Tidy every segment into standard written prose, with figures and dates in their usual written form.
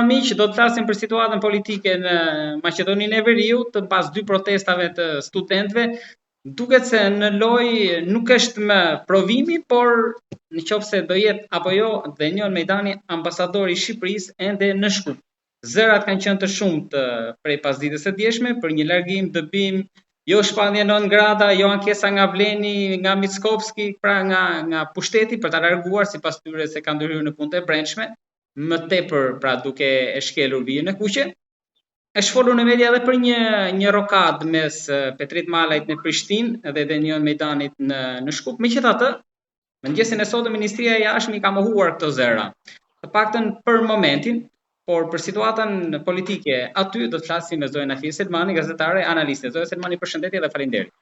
miq, do të flasim për situatën politike në Maqedoninë e Veriut pas 2 protestave të studentëve. Duket se në lojë nuk është më provimi, por nëse do jetë apo jo, Denion Mejdani, ambasadori i Shqipërisë, ende në Shkup. Zërat kanë qenë të shumtë prej pasditës së djeshme për një largim, dëbim, jo shpallje non grata, jo ankesa nga Vleni, nga Mickovski, pra nga pushteti për ta larguar sipas tyre se kanë ndërhyrë në punët e brendshme, më tepër pra duke e shkelur vijën e kuqe. Është folur në media edhe për një rokad mes Petrit Malajt në Prishtinë dhe Denion Mejdanit në Shkup. Megjithatë, mëngjesin e sotëm Ministria e Jashtme i ka mohuar këto zëra. Të paktën për momentin, por për situatën politike aty do të flasim me Zoe Nafis Selmani, gazetare, analiste. Zoe Selmani, përshëndetje dhe faleminderit.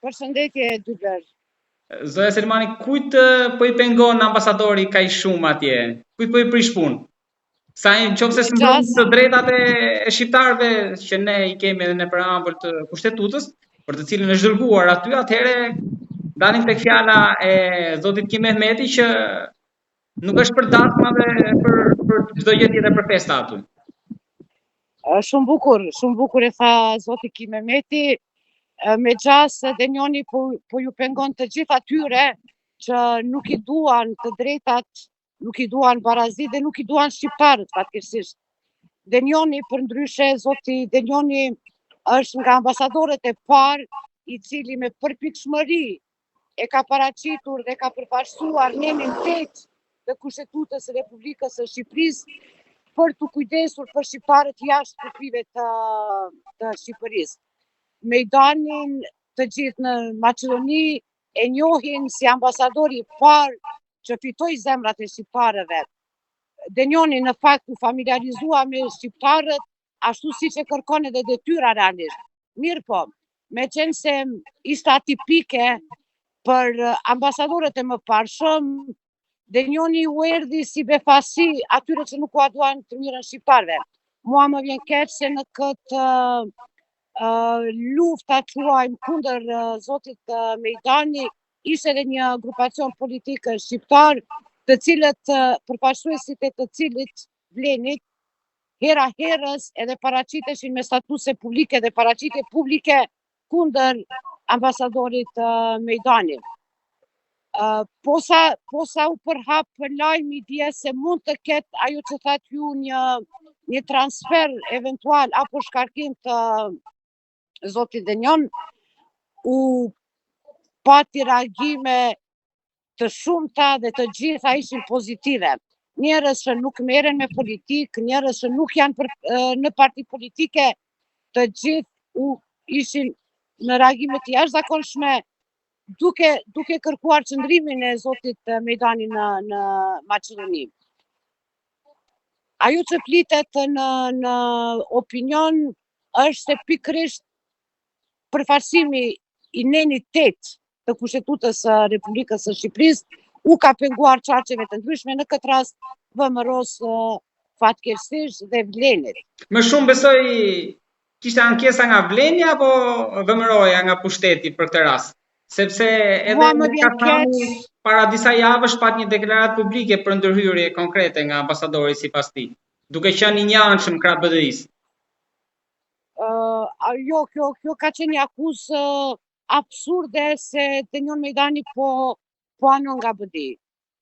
Përshëndetje Dyber. Zoe Selmani, kujt po i pengon ambasadori kaq shumë atje? Kujt po i prish punë? Sa nëse s'mbron të drejtat e shqiptarëve që ne i kemi edhe në preambull të kushtetutës, për të cilën është dërguar aty, atëherë dalim tek fjala e zotit Kim Mehmeti që nuk është për dasma dhe për çdo gjë tjetër për festa aty. Shumë bukur e tha zoti Kim Mehmeti, me gjas Denioni po ju pengon të gjithë atyre që nuk i duan të drejtat, nuk i duan barazit dhe nuk i duan shqiptarët fatkeqësisht. Denioni përndryshe, zoti Denioni është nga ambasadorët e parë i cili me përpikshmëri e ka paraqitur dhe ka përfaqësuar nenin 8 të Kushtetutës së Republikës së Shqipërisë për të kujdesur për shqiptarët jashtë kufive të Shqipërisë. Mejdanin të gjithë në Maqedoni e njohin si ambasadori i parë që fitoi zemrat e shqiptarëve. Denioni në fakt u familiarizua me shqiptarët ashtu siç e kërkon edhe detyra realisht. Mirë po, meqense ishte atipike për ambasadorët e mëparshëm, Denioni u erdhi si befasi atyre që nuk u duan të mirën shqiptarëve. Mua më vjen keq se në këtë lufta quajmë kundër zotit Mejdani, ishte edhe një grupacion politik shqiptar, të cilët përfaqësuesit e të cilit Vlenit hera herës edhe paraqiteshin me statuse publike dhe paraqitje publike kundër ambasadorit Mejdani. Posa u përhap për lajmi dje se mund të ketë ajo që thatë ju një transfer eventual apo shkarkim të zotit Denion, u pati reagime të shumta dhe të gjitha ishin pozitive. Njerëz që nuk merren me politikë, njerëz që nuk janë në parti politike, të gjithë ishin në reagime të jashtëzakonshme, duke kërkuar qëndrimin e zotit Mejdani në Maqedoni. Ajo që flitet në opinion është se pikërisht përfaqësimi i nenit 8 të Kushtetutës së Republikës së Shqipërisë u ka penguar çarqeve të ndryshme, në këtë rast VMRO-s fatkeqësisht dhe Vlenit. Më shumë besoj kishte ankesa nga Vleni apo VMRO-ja nga pushteti për këtë rast? Sepse edhe para disa javësh pat një deklaratë publike për ndërhyrje konkrete nga ambasadori sipas tij, duke qenë i njanshëm krah BDI-s. Kjo ka qenë një akuzë absurde se Denion Mejdani po anon nga BDI.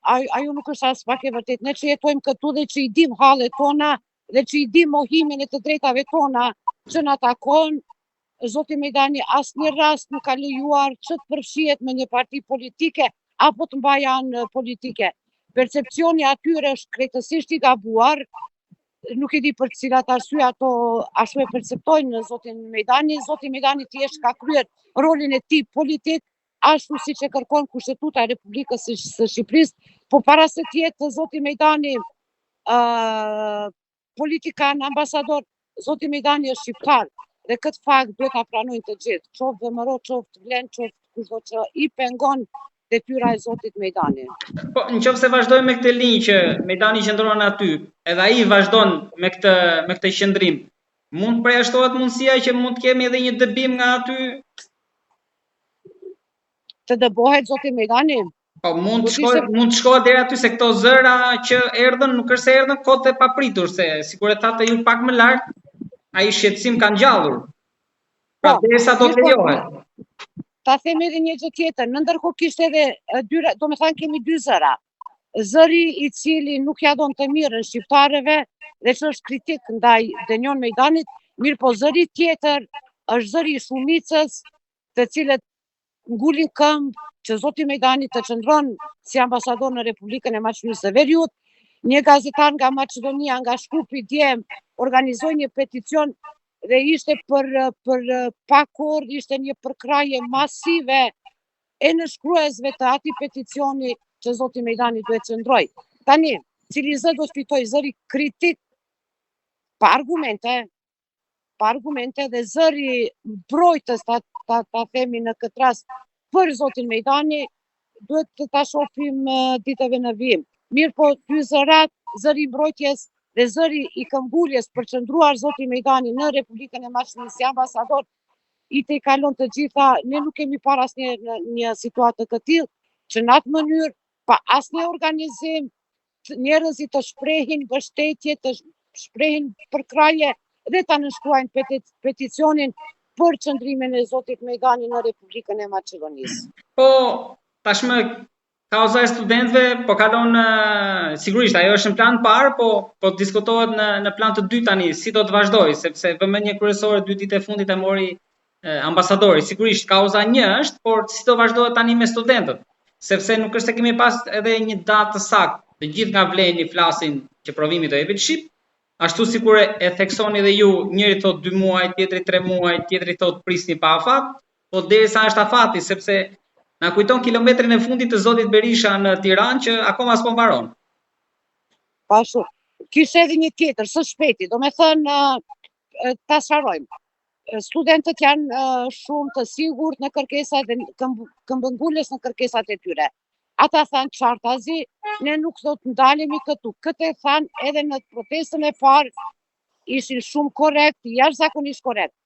Ajo nuk është as pak e vërtet. Ne që jetojmë këtu dhe që i dim hallet tona dhe që i dim mohimin e të drejtave tona që na takon, zoti Mejdani asnjë rast nuk ka lejuar që të përfshihet me një parti politike apo të mbajë anë politike. Percepcioni atyre është krejtësisht i gabuar. Nuk e di për cilat arsye ato ashtu e perceptojnë zotin Mejdani. Zoti Mejdani thjesht ka kryer rolin e tij politik ashtu siç e kërkon Kushtetuta e Republikës së Shqipërisë, po para se të jetë zoti Mejdani politikan, ambasador, zoti Mejdani është shqiptar dhe këtë fakt duhet ta pranojnë të gjithë, qoftë VMRO, qoftë Vlen, qoftë kushdo që i pengon detyra e zotit Mejdani. Po, nëse vazhdojmë me këtë linjë që Mejdani qëndron aty, edhe ai vazhdon me këtë qëndrim, mund përjashtohet mundësia që mund të kemi edhe një dëbim nga aty? Të dëbohet zoti Mejdani? Po mund të shkohet deri aty se këto zëra që erdhën nuk është se erdhën kohët e papritur, se sikur e thatë ju pak më lart, ai shqetësim ka ngjallur. Pra derisa do të lejohet. Ta them edhe një gjë tjetër, në ndërkohë kishte edhe domethënë kemi dy zëra. Zëri i cili nuk ja don të mirën shqiptarëve dhe që është kritik ndaj Denion Mejdanit, mirë po zëri tjetër është zëri i shumicës, të cilët ngulin këmbë që zoti Mejdani të qëndron si ambasador në Republikën e Maqedonisë së Veriut. Një gazetar nga Maqedonia, nga Shkupi dje, organizoi një peticion dhe ishte për pak orë, ishte një përkraje masive e nënshkruesve të atij peticioni që zoti Mejdani duhet qëndroj. Tani, cili zë do të fitoj, zëri kritik pa argumente dhe zëri mbrojtës, ta themi në këtë rast, për zotin Mejdani, duhet të ta shohim ditëve në vijim. Mirë po, dy zërat, zëri mbrojtjes dhe zëri i këmbguljes për qëndruar zoti Mejdani në Republikën e Maqedonisë si ambasador, i të i kalon të gjitha, ne nuk kemi parë asnjë një situatë të tillë, që në atë mënyrë, pa asnjë organizim, njerëzit të shprehin mbështetje, të shprehin përkraje dhe ta nënshkruajnë peticionin për qëndrimin e zotit Mejdani në Republikën e Maqedonisë. Po, tashmë kauza e studentëve po kalon sigurisht, ajo është në plan parë, po diskutohet në plan të dytë tani, si do të vazhdojë, sepse vëmendje kryesore 2 ditë e fundit e mori ambasadori. Sigurisht kauza 1 është, por si do vazhdohet tani me studentët, sepse nuk është se kemi pas edhe një datë të saktë. Të gjithë nga vleni flasin që provimi do jepet shqip, ashtu sikur e theksoni dhe ju, njëri thot 2 muaj, tjetri 3 muaj, tjetri thot prisni pa afat, po derisa është afati, sepse na kujton kilometrin e fundit të zotit Berisha në Tiranë që akoma s'po mbaron. Pashu, kishte edhe një tjetër, së shpejti, do me thënë, ta sharojmë. Studentët janë shumë të sigurt në kërkesat dhe këmbëngulës në kërkesat e tyre. Ata thanë qartazi, ne nuk do të ndalemi këtu. Këtë e thanë edhe në protestën e parë, ishin shumë korrekt, jashtëzakonisht korrekt.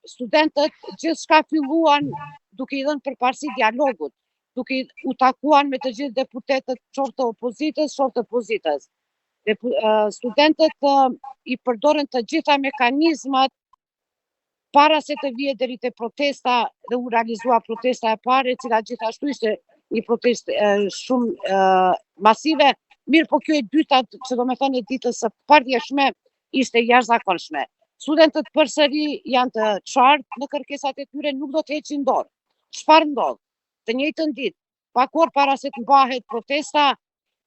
Studentët gjithçka filluan duke i dhënë përparësi dialogut, duke u takuan me të gjithë deputetët, qoftë të opozitës, qoftë të pozitës. Studentët i përdorën të gjitha mekanizmat para se të vijë deri te protesta dhe u realizua protesta e parë, e cila gjithashtu ishte një protestë shumë masive, mirë po kjo e dyta, që do me thënë e ditës së pardjeshme, ishte jashtëzakonshme. Studentët përsëri janë të qartë në kërkesat e tyre, nuk do të heqin dorë. Çfarë ndodh? Të njëjtën ditë, pak orë para se të mbahet protesta,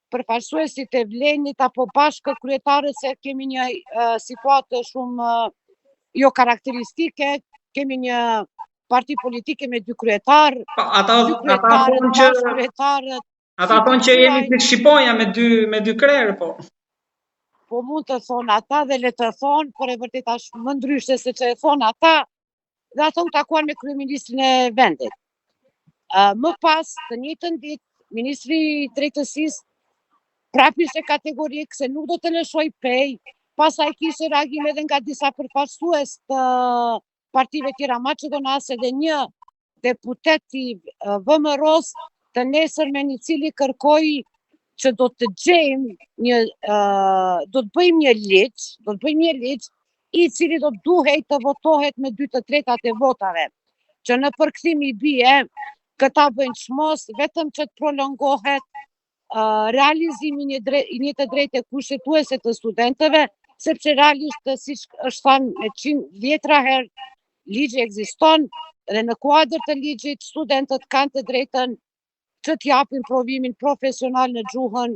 përfaqësuesit e Vlenit apo bashkë kryetarët, se kemi një situatë shumë jo karakteristike, kemi një parti politike me 2 kryetarë. Ata thonë që jemi të Shqiponja me dy krerë, po. Po mund të thonë ata dhe le të thonë, por e vërtet është më ndryshe se që e thonë ata, dhe ata u takuan me kryeministrin e vendit. Më pas, të njëjtën ditë, ministri i drejtësisë prap ishte kategorik se nuk do të lëshoj pej, pastaj kishte reagim edhe nga disa përfaqësues të partive tjera maqedonase dhe një deputet i VMRO-s të nesërmen, i cili kërkoi që do të gjejmë do të bëjmë një ligj i cili do duhej të votohet me 2/3 e votave, që në përkthim i bie këta bëjnë çmos vetëm që të prolongohet realizimi një të drejtë kushtetuese të studentëve, sepse realisht, siç është thënë me 100 vjetra herë, ligji ekziston dhe në kuadër të ligjit studentët kanë të drejtën që t'japin provimin profesional në gjuhën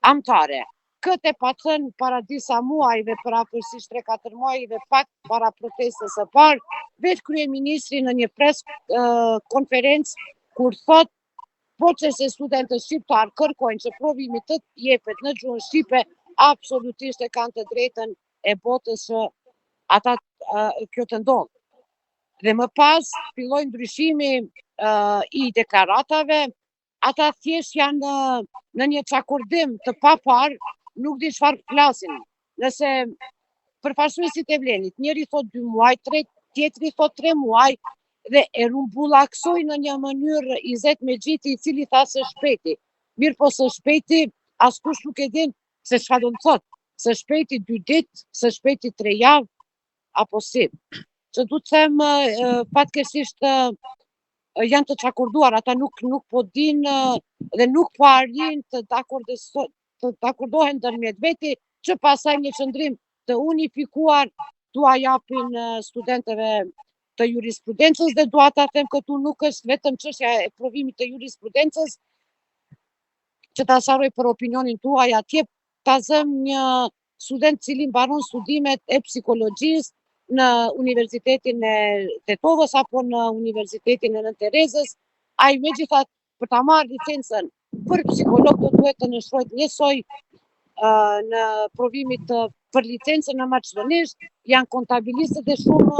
amtare. Këtë e pa thënë para disa muajve, për afërsisht 3-4 muajve, pak para protestës së parë, vetë kryeministri në një pres konferencë kur thotë, po që se studentët shqiptarë kërkojnë që provimi të jepet në gjuhën shqipe, absolutisht e kanë të drejtën e botës që ata kjo të ndodhë. Dhe më pas, filloi ndryshimi i deklaratave, ata thjesht janë në një çakurdim të papar, nuk di çfarë flasin. Nëse përfaqësuesit e Vlenit, njëri thot 2 muaj, tjetri thot 3 muaj, dhe e rumbullaksoi në një mënyrë Izet Mexhiti, i cili tha së shpejti. Mirë po së shpejti, askush nuk e din se çfarë do të thotë. Së shpejti 2 ditë, së shpejti 3 javë, apo si. Që du të them, fatkeqësisht janë të çakorduar, ata nuk po din dhe nuk po arrin të dakordohen ndërmjet veti, që pasaj një qëndrim të unifikuar dua japin studentëve të jurisprudencës, dhe dua ta them këtu nuk është vetëm çështja e provimit të jurisprudencës, që ta sharoj për opinionin tuaj, atje ta zëm një student cili mbaron studimet e psikologjisë në Universitetin e Tetovës apo në Universitetin e Nën Terezës, ai megjithatë për ta marrë licencën për psikolog do duhet të nështrohet njësoj në provimit për licencën në maqedonisht, janë kontabilistët dhe shumë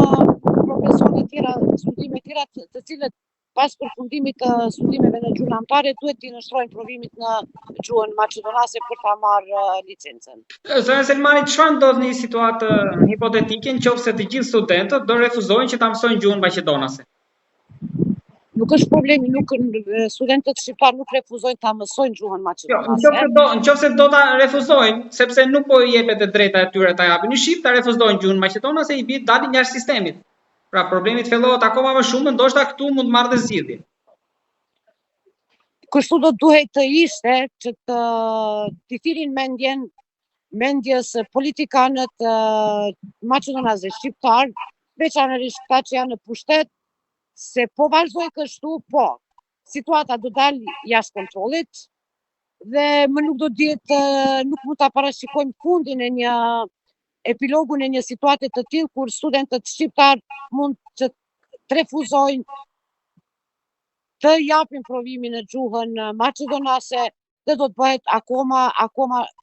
profesorë të tjera, studime tjera të cilët pas përfundimit të studimeve në gjuhën anëtare duhet t'i nështrojnë provimit në gjuhën maqedonase për ta marrë licencën. Zëra Selmani, çfarë ndodh në një situatë hipotetike nëse të gjithë studentët do refuzojnë që ta mësojnë gjuhën maqedonase? Nuk është problemi, studentët shqiptar nuk refuzojnë ta mësojnë gjuhën maqedonase. Nëse do ta refuzojnë, sepse nuk po i jepet e drejta e tyre ta japin në shqip, ta refuzojnë gjuhën maqedonase, i dalin jashtë sistemit. Pra problemi fillohet akoma më shumë, ndoshta këtu mund të marrë dhe zgjidhje. Kështu do duhet të ishte që të thirrin mendjes politikanët maqedonaz dhe shqiptar, veçanërisht këta që janë në pushtet, se po vazhdoj kështu, po, situata do dalë jashtë kontrollit dhe më nuk do dihet, nuk mund ta parashikojmë fundin e një epilogun e një situate të tillë kur studentët shqiptar mund të refuzojnë të japin provimin në gjuhën maqedonase dhe do të bëhet akoma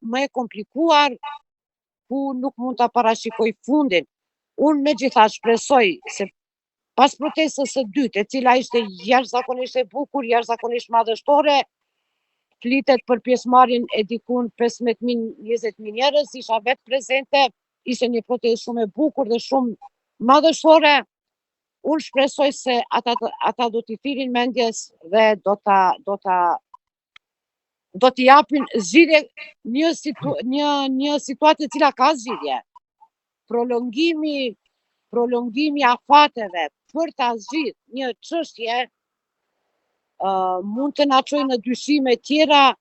më e komplikuar, ku nuk mund ta parashikoj fundin. Unë megjithatë shpresoj se pas protestës së dytë, e cila ishte jashtëzakonisht e bukur, jashtëzakonisht madhështore, flitet për pjesëmarrjen e diku 15.000-20.000 njerëz, isha vetë prezente, ishte një protestë shumë e bukur dhe shumë madhështore. Unë shpresoj se ata do t'i thirrin mendjes dhe do t'i japin zgjidhje një situatë e cila ka zgjidhje. Prolongimi afateve për ta zgjidhur një çështje mund të na çojë në dyshime tjera,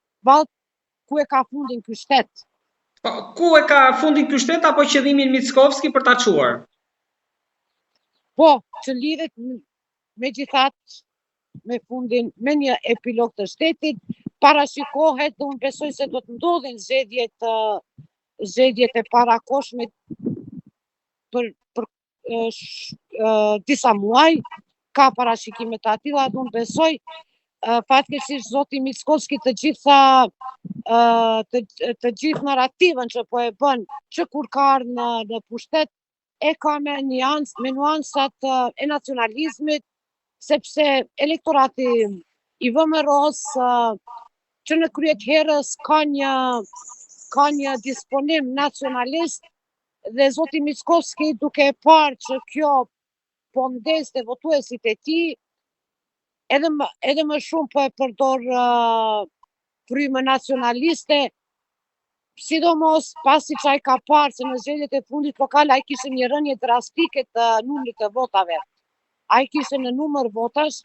ku e ka fundin ky shtet. Ku e ka fundin ky shtet apo qëllimin Mickovski për ta çuar? Po, që lidhet megjithatë me fundin, me një epilog të shtetit, parashikohet, unë besoj se do të ndodhin zgjedhjet e parakohshme për disa muaj, ka parashikime të tilla, unë besoj fatkeqësisht zoti Mickovski të gjithë narrativën që po e bën, që kur ka ardhur në pushtet, e ka me nuansat e nacionalizmit, sepse elektorati i VMRO-s që në kryet herës ka një disponim nacionalist, dhe zoti Mickovski duke parë që kjo po ndeste votuesit e tij, edhe më shumë po e përdor frymë nacionaliste, sidomos pasi që ai ka parë se në zgjedhjet e fundit lokale ai kishte një rënje drastike të numrit të votave. Ai kishte në numër votash,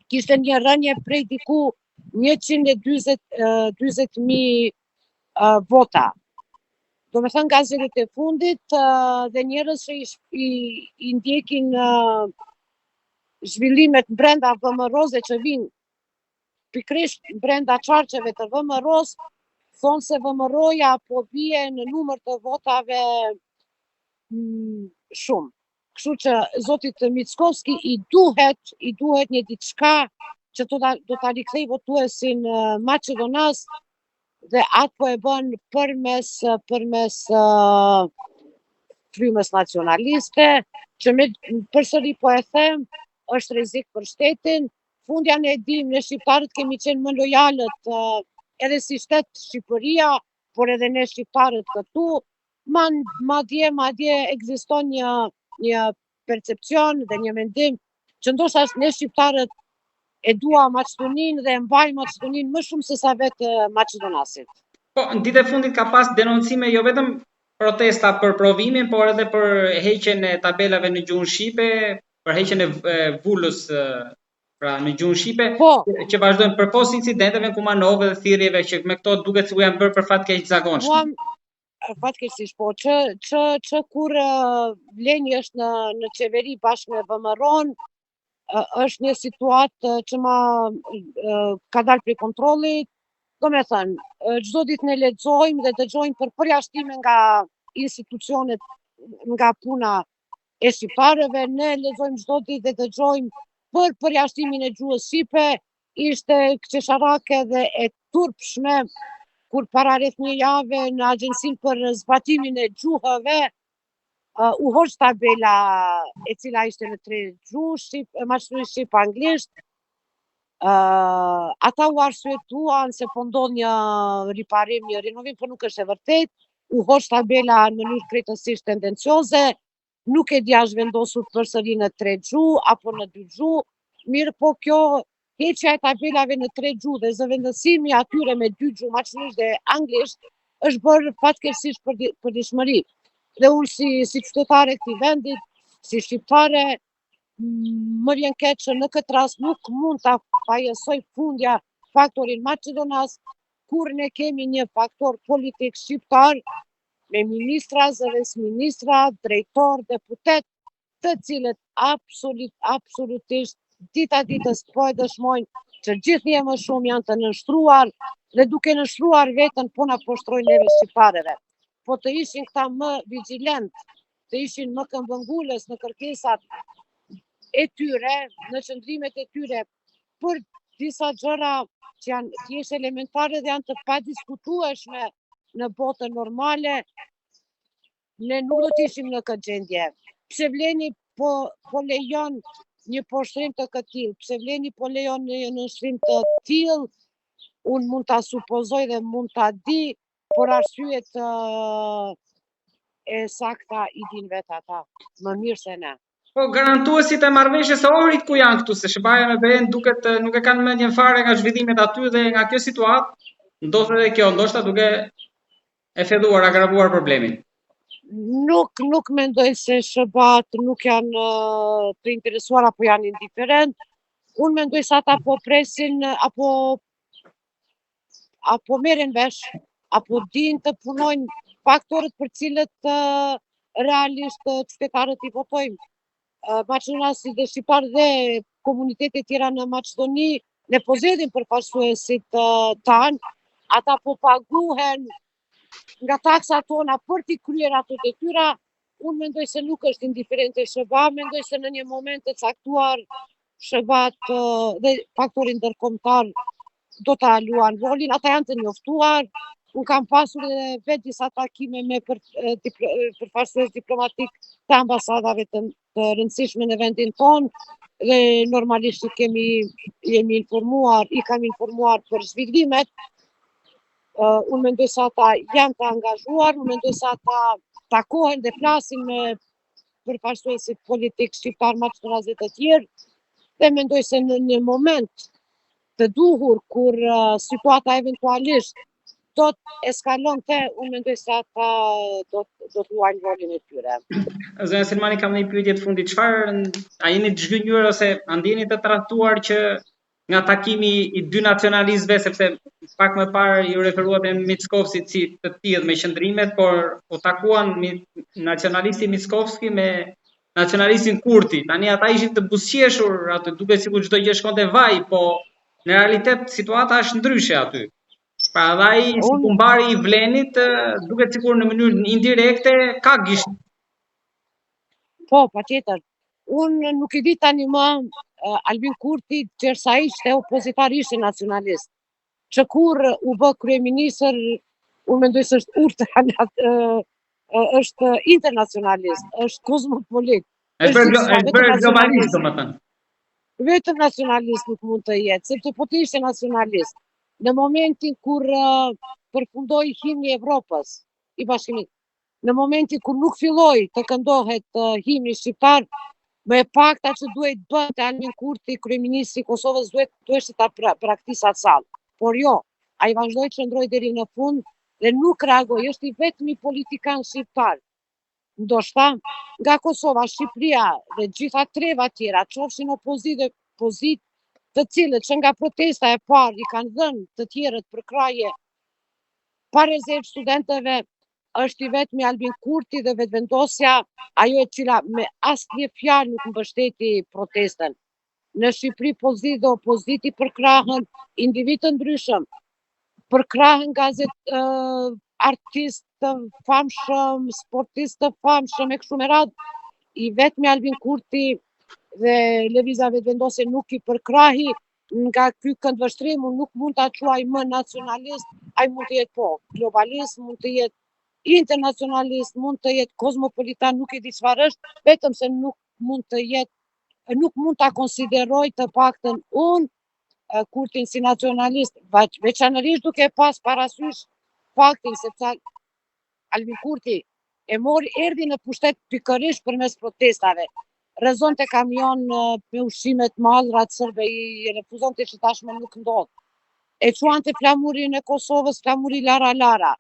kishte një rënje prej diku 140.000 vota. Do me thënë nga zgjedhjet e fundit dhe njerëz që i ndjekin zhvillimet brenda VMRO-s që vinë pikrisht brenda çarqeve të VMRO-s, thonë se VMRO-ja po bie në numër të votave shumë. Kështu që zotit Mickovski i duhet një diçka që do ta rikthej votuesin maqedonaz, dhe atë po e bën përmes frymës nacionaliste, që përsëri po e them, është rrezik për shtetin. Fundja ne e dim, ne shqiptarët kemi qenë më lojalët edhe si shtet Shqipëria, por edhe ne shqiptarët këtu. Madje ekziston një percepcion dhe një mendim që ndoshta ne shqiptarët e dua Maqedoninë dhe e mbajmë Maqedoninë më shumë se sa vetë maqedonasit. Po, në ditë e fundit ka pas denoncime jo vetëm protesta për provimin, por edhe për heqjen e tabelave në gjuhën shqipe, për heqjen e vulës pra në gjuhën shqipe, që vazhdojnë përpos incidenteve, kumanove dhe thirrjeve që me këto duket se u janë bërë për fatkeqëzakonshëm. Fatkeqësisht, po, që kur Vleni është në qeveri bashkë me VMRO-n, është një situatë që ka dalë prej kontrollit. Do me thënë, çdo ditë ne lexojmë dhe dëgjojmë për përjashtime nga institucionet, nga puna e shqiptarëve, ne lexojmë çdo ditë dhe dëgjojmë për përjashtimin e gjuhës shqipe, ishte qesharake dhe e turpshme kur para rreth një jave në Agjencinë për zbatimin e gjuhëve u hoq tabela e cila ishte në 3 gjuhë, maqedonisht, shqip, anglisht. Ata u arsyetuan se po ndodh një riparim, një rinovim, por nuk është e vërtet. U hoq tabela në mënyrë krejtësisht tendencioze, nuk e di a është vendosur përsëri në 3 gjuhë apo në 2 gjuhë. Mirë, po kjo heqja e tabelave në 3 gjuhë dhe zëvendësimi atyre me 2 gjuhë, maqedonisht dhe anglisht, është bërë fatkeqësisht për dishmëri. Dhe unë si qytetare e këtij vendit, si shqiptare, më vjen keq që në këtë rast nuk mund ta pajësoj fundja faktorin Maqedonas, kur ne kemi një faktor politik shqiptar me ministra, zëvendësministra, drejtor, deputet, të cilët absolutisht dita ditës po e dëshmojnë që gjithnjë më shumë janë të nënshtruar dhe duke nënshtruar veten po na poshtrojnë neve shqiptarëve. Po të ishin këta më vigjilent, të ishin më këmbëngulës në kërkesat e tyre, në qëndrimet e tyre për disa gjëra që janë thjesht elementare dhe janë të padiskutueshme në botën normale, ne nuk do të ishim në këtë gjendje. Pse Vleni po lejon një poshtrim të këtij, pse Vleni po lejon një nënshtrim të tillë, unë mund ta supozoj dhe mund ta di, por arsyet e sakta i din vetë ata, më mirë se ne. Po, garantuesit e marrëveshjes së orit ku janë këtu, se SBA me BE duket nuk e kanë mendjen fare nga zhvillimet aty dhe nga kjo situatë, ndodhet edhe kjo, ndoshta duke e filluar agravoar problemin. Nuk mendoj se SBA-t nuk janë të interesuar apo janë indiferent. Unë mendoj se ata po presin apo merren vesh, apo dinë të punojnë faktorët për cilët realisht qytetarët i votojmë. Maqedonasit dhe shqiptarët dhe komunitetet tjera në Maqedoni ne po zgjedhim përfaqësuesit tanë, ata po paguhen nga taksat tona për t'i kryer ato detyra. Unë mendoj se nuk është indiferente SBA, mendoj se në një moment të caktuar SBA-t dhe faktori ndërkombëtar do ta luan rolin, ata janë të njoftuar. Unë kam pasur edhe vetë disa takime me përfaqësues diplomatik të ambasadave të rëndësishme në vendin tonë dhe normalisht i kam informuar për zhvillimet. Unë mendoj se ata janë të angazhuar, unë mendoj se ata takohen dhe flasin me përfaqësuesit politik shqiptar, maqedonas dhe të tjerë, dhe mendoj se në një moment të duhur kur situata eventualisht do të eskalonte, unë mendoj se ata do të luajnë rolin e tyre. Zëna Selmani, kam një pyetje të fundit. A jeni të zhgënjur ose a ndjeni të tradhtuar që nga takimi i 2 nacionalistëve, sepse pak më parë ju referuat me Mickovskit si të tillë me qëndrimet, por u takuan nacionalisti Mickovski me nacionalistin Kurti. Tani ata ishin të buzëqeshur, atë duket sikur çdo gjë shkonte vaj, po në realitet situata është ndryshe aty. Pra dhe ai si kumbari i Vlenit duket sikur në mënyrë indirekte ka gisht. Po, patjetër. Unë nuk i di tani më Albin Kurti, qërsa ishte opozitar, ishte nacionalist. Që kur u bë kryeministër, unë mendoj se është internacionalist, është kozmopolit. Është bërë globalist, domethënë. Vetëm nacionalist nuk mund të jetë, sepse po të ishte nacionalist. Në momentin kur përfundoi himni i Evropës, i Bashkimit, në momentin kur nuk filloi të këndohet himni shqiptar, më e pakta që duhet bënte Albin Kurti, kryeministri i Kosovës, duhet ta praktikisat sallë. Por jo, ai vazhdoi të qëndroi deri në fund dhe nuk reagoi, është i vetmi politikan shqiptar. Ndoshta nga Kosova, Shqipëria dhe gjitha treva tjera, qofshin opozitë, pozitë, të cilët që nga protesta e parë i kanë dhënë të tjerët për kraje pa rezervë studentëve, është i vetmi Albin Kurti dhe vetvendosja ajo e cila me asnjë fjalë nuk mbështeti protestën. Në Shqipëri pozitë dhe opoziti përkrahën individ të ndryshëm, përkrahën artistë të famshëm, sportistë të famshëm e kështu me radhë, i vetmi Albin Kurti dhe lëvizja vetvendosje nuk i përkrahi. Nga ky këndvështrim unë nuk mund ta quaj më nacionalist, ai mund të jetë po globalist, mund të jetë internacionalist, mund të jetë kozmopolitan, nuk e di çfarë është, vetëm se nuk mund ta konsideroj të paktën unë Kurtin si nacionalist, veçanërisht duke pas parasysh faktin sepse Albin Kurti erdhi në pushtet pikërisht përmes protestave. Rrezonte kamion me ushqime të madhra të serbe, i refuzonte që tashmë nuk ndodh. E quante flamurin e Kosovës flamuri Lara Lara.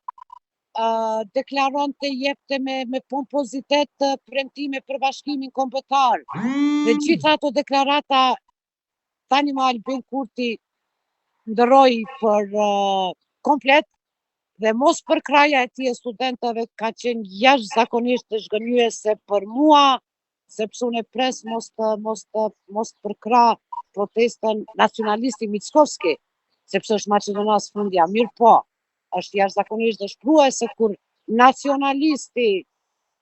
Deklaronte, jepte me pompozitet premtime për bashkimin kombëtar. Dhe gjitha ato deklarata tani më Albin Kurti ndërroi për komplet dhe mos për kraja e tij e studentëve ka qenë jashtëzakonisht të zhgënjyese për mua, sepse unë e pres mos përkra protestën nacionalisti Mickovski, sepse është Maqedonia e Fundja, mirë po, është jashtëzakonisht dëshpëruese kur nacionalisti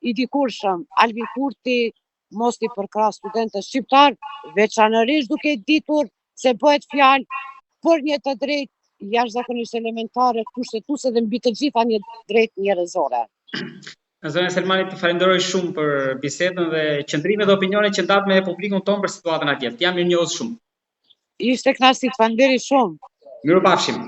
i dikurshëm Albin Kurti mos i përkra studentët shqiptar, veçanërisht duke ditur se bëhet fjalë për një të drejtë jashtëzakonisht elementare, kushtetuese dhe mbi të gjitha një drejtë njerëzore. Zonja Selmani, të falenderoj shumë për bisedën dhe qëndrimet dhe opinionet që ndat me publikun tonë për situatën atje. Jam mirënjohës shumë. Ishte kënaqësi, të falenderoj shumë. Mirupafshim.